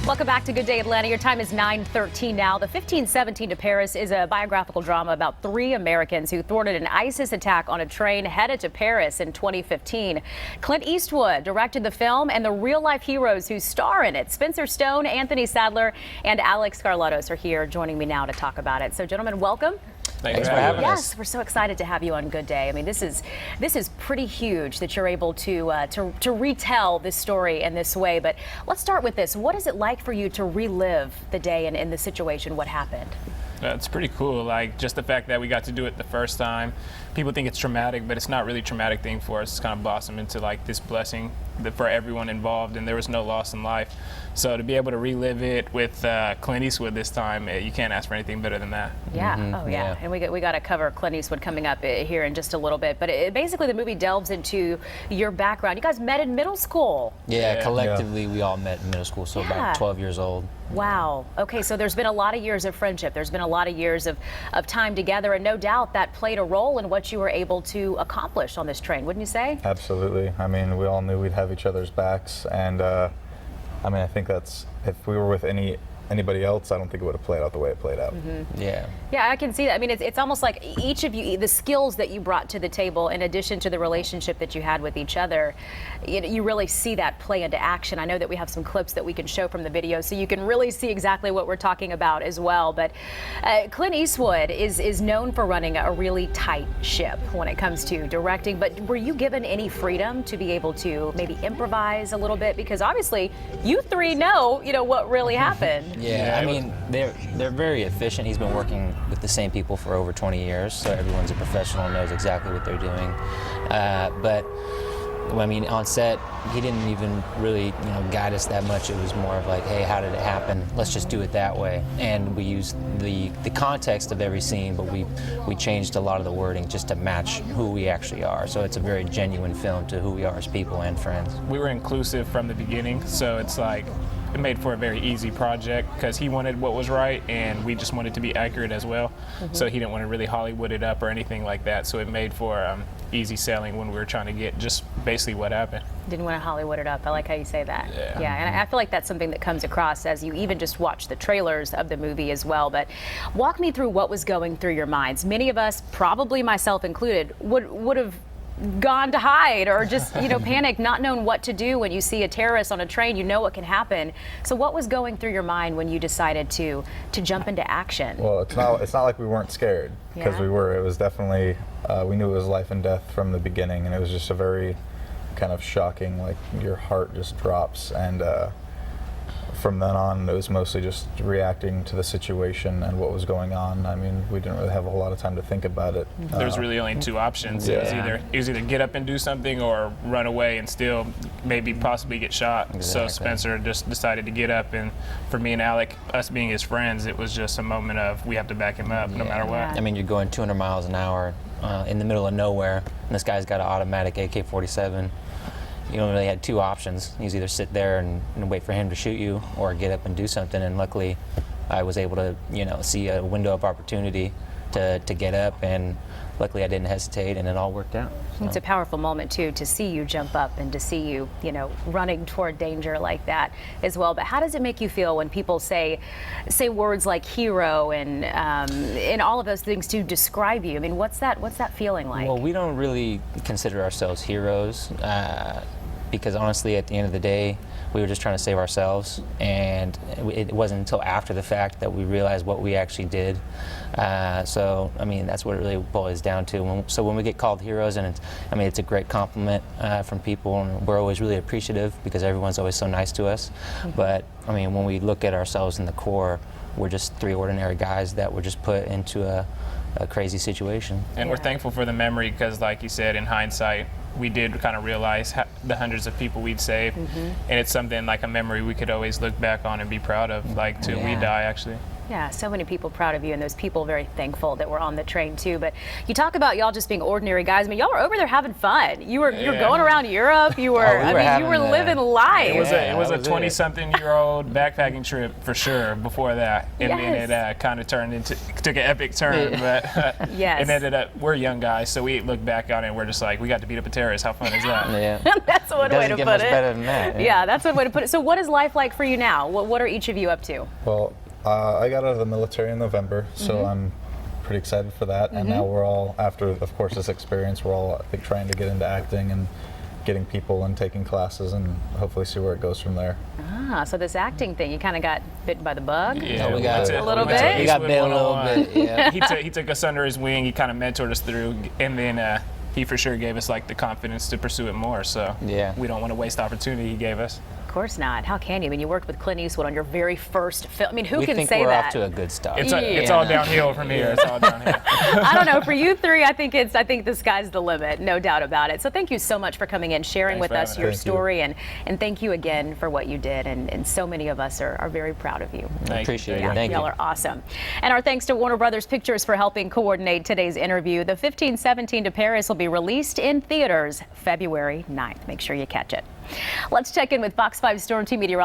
Welcome back to Good Day Atlanta. Your time is 9:13 now. The 1517 to Paris is a biographical drama about three Americans who thwarted an ISIS attack on a train headed to Paris in 2015. Clint Eastwood directed the film, and the real-life heroes who star in it, Spencer Stone, Anthony Sadler, and Alex Carlatos, are here joining me now to talk about it. So, gentlemen, welcome. Thanks for having us. Yes, we're so excited to have you on Good Day. I mean, this is pretty huge that you're able to retell this story in this way. But let's start with this. What is it like for you to relive the day and in the situation? What happened? It's pretty cool. Like, just the fact that we got to do it the first time. People think it's traumatic, but it's not really a traumatic thing for us. It's kind of blossomed into like this blessing for everyone involved, and there was no loss in life. So to be able to relive it with Clint Eastwood this time, you can't ask for anything better than that. Yeah. Oh, yeah. And we got to cover Clint Eastwood coming up here in just a little bit. But basically, the movie delves into your background. You guys met in middle school. Yeah, collectively, we all met in middle school, so about 12 years old. Wow. Okay, so there's been a lot of years of friendship. There's been a lot of years of time together, and no doubt that played a role in what you were able to accomplish on this train, wouldn't you say? Absolutely. I mean, we all knew we'd have each other's backs, and I mean, I think that's, if we were with anybody else, I don't think it would have played out the way it played out. Mm-hmm. Yeah. Yeah, I can see that. I mean, it's almost like each of you, the skills that you brought to the table, in addition to the relationship that you had with each other, you really see that play into action. I know that we have some clips that we can show from the video, so you can really see exactly what we're talking about as well. But Clint Eastwood is known for running a really tight ship when it comes to directing. But were you given any freedom to be able to maybe improvise a little bit? Because obviously, you three know what really happened. Yeah, I mean, they're very efficient. He's been working with the same people for over 20 years, so everyone's a professional and knows exactly what they're doing. But I mean, on set, he didn't even really, guide us that much. It was more of like, hey, how did it happen? Let's just do it that way. And we used the context of every scene, but we changed a lot of the wording just to match who we actually are. So it's a very genuine film to who we are as people and friends. We were inclusive from the beginning, so it's like, it made for a very easy project because he wanted what was right, and we just wanted to be accurate as well. Mm-hmm. So he didn't want to really Hollywood it up or anything like that. So it made for easy selling when we were trying to get just basically what happened. Didn't want to Hollywood it up. I like how you say that. Yeah. And I feel like that's something that comes across as you even just watch the trailers of the movie as well. But walk me through what was going through your minds. Many of us, probably myself included, would have gone to hide or just panic, not knowing what to do when you see a terrorist on a train. You know what can happen. So what was going through your mind when you decided to jump into action? Well, it's not like we weren't scared, because we were. It was definitely, we knew it was life and death from the beginning, and it was just a very kind of shocking, like your heart just drops. And from then on, it was mostly just reacting to the situation and what was going on. I mean, we didn't really have a whole lot of time to think about it. There's really only two options. Yeah. It was either get up and do something or run away and still maybe possibly get shot. Exactly. So Spencer just decided to get up, and for me and Alec, us being his friends, it was just a moment of we have to back him up no matter what. I mean, you're going 200 miles an hour in the middle of nowhere, and this guy's got an automatic AK-47. You only really had two options. You either sit there and wait for him to shoot you, or get up and do something. And luckily, I was able to, see a window of opportunity to get up, and luckily I didn't hesitate, and it all worked out. So. It's a powerful moment too, to see you jump up and to see you, running toward danger like that as well. But how does it make you feel when people say words like hero and all of those things to describe you? I mean, what's that feeling like? Well, we don't really consider ourselves heroes. Because honestly, at the end of the day, we were just trying to save ourselves, and it wasn't until after the fact that we realized what we actually did. So, I mean, that's what it really boils down to. So when we get called heroes, and it's a great compliment from people, and we're always really appreciative because everyone's always so nice to us. Mm-hmm. But, I mean, when we look at ourselves in the core, we're just three ordinary guys that were just put into a crazy situation. And we're thankful for the memory because, like you said, in hindsight, we did kind of realize the hundreds of people we'd saved, and it's something like a memory we could always look back on and be proud of, like till we die, actually. Yeah, so many people proud of you, and those people very thankful that were on the train too. But you talk about y'all just being ordinary guys. I mean, y'all were over there having fun. You were going around Europe. You were, we were you were living life. It was Yeah, a, it was that a was it. 20-something-year-old backpacking trip for sure before that, and Yes. then it kind of took an epic turn. But Yes. it ended up, we're young guys, so we look back on it and we're just like, we got to beat up a terrorist. How fun is that? Yeah. That's one way Doesn't to get put much it. better than that. Yeah, that's one way to put it. So, what is life like for you now? What are each of you up to? Well, I got out of the military in November, so I'm pretty excited for that. And now we're all, after, of course, this experience, we're all, I think, trying to get into acting and getting people and taking classes and hopefully see where it goes from there. Ah, so this acting thing, you kind of got bitten by the bug. Yeah, we we got went to- a little we went to bit? We got Eastwood bit a little 101. bit. Yeah. he took us under his wing. He kind of mentored us through, and then he for sure gave us like the confidence to pursue it more. So Yeah. we don't want to waste the opportunity he gave us. Of course not. How can you? I mean, you worked with Clint Eastwood on your very first film. I mean, who We can think say we're that? off to a good start. It's all downhill from here. It's all downhill. I don't know. For you three, I think the sky's the limit, no doubt about it. So thank you so much for coming in, sharing Thanks with for us having your us. Thank you. story, and thank you again for what you did. And so many of us are very proud of you. Thank you. Appreciate Yeah, it. Thank y'all you. are awesome. And our thanks to Warner Brothers Pictures for helping coordinate today's interview. The 1517 to Paris will be released in theaters February 9th. Make sure you catch it. Let's check in with Fox 5 Storm Team meteorologist